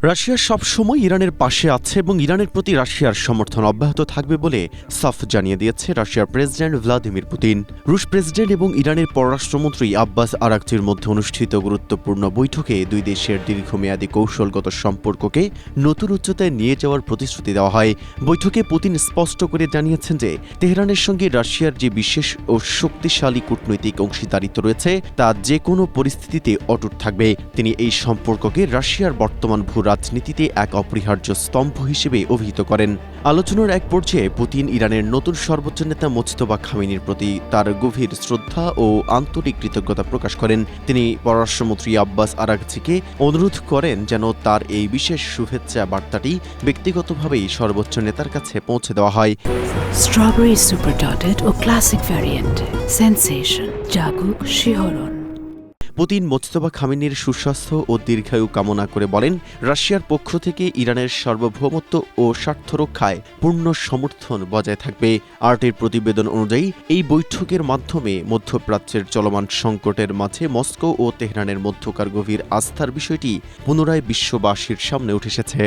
Russia সবসময় ইরানের পাশে আছে এবং ইরানের প্রতি রাশিয়ার সমর্থন অব্যাহত থাকবে বলে সাফ জানিয়ে দিয়েছে রাশিয়ার প্রেসিডেন্ট ভ্লাদিমির পুতিন। রুশ প্রেসিডেন্ট এবং ইরানের পররাষ্ট্রমন্ত্রী আব্বাস আরাকচির মধ্যে অনুষ্ঠিত গুরুত্বপূর্ণ বৈঠকে দুই দেশের দীর্ঘমেয়াদী কৌশলগত সম্পর্ককে নতুন উচ্চতায় নিয়ে যাওয়ার প্রতিশ্রুতি দেওয়া হয়। বৈঠকে পুতিন স্পষ্ট করে জানিয়েছেন যে তেহরানের সঙ্গে রাশিয়ার যে বিশেষ ও শক্তিশালী কূটনৈতিক অংশীদারিত্ব রয়েছে তা যে কোনো পরিস্থিতিতে অটুট থাকবে। তিনি এই সম্পর্ককে রাশিয়ার বর্তমান রাজনীতিতে এক অপরিহার্য স্তম্ভ হিসেবে অভিহিত করেন। আলোচনার এক পর্যায়ে পুতিন ইরানের নতুন সর্বোচ্চ নেতা মোজতবা খামেনির প্রতি তার গভীর শ্রদ্ধা ও আন্তরিক কৃতজ্ঞতা প্রকাশ করেন। তিনি পররাষ্ট্রমন্ত্রী আব্বাস আরাকচিকে অনুরোধ করেন যেন তার এই বিশেষ শুভেচ্ছা বার্তাটি ব্যক্তিগতভাবেই সর্বোচ্চ নেতার কাছে পৌঁছে দেওয়া হয়। স্ট্রবেরি সুপার ডটেড ও ক্লাসিক ভ্যারিয়েন্ট সেন্সেশন জাগুক শিহরণ। পুতিন মোজতবা খামেনির সুস্বাস্থ্য ও দীর্ঘায়ু কামনা করে বলেন, রাশিয়ার পক্ষ থেকে ইরানের সার্বভৌমত্ব ও স্বার্থ রক্ষায় পূর্ণ সমর্থন বজায় থাকবে। আর্টের প্রতিবেদন অনুযায়ী এই বৈঠকের মাধ্যমে মধ্যপ্রাচ্যের চলমান সংকটের মাঝে মস্কো ও তেহরানের মধ্যকার গভীর আস্থার বিষয়টি পুনরায় বিশ্ববাসীর সামনে উঠে এসেছে।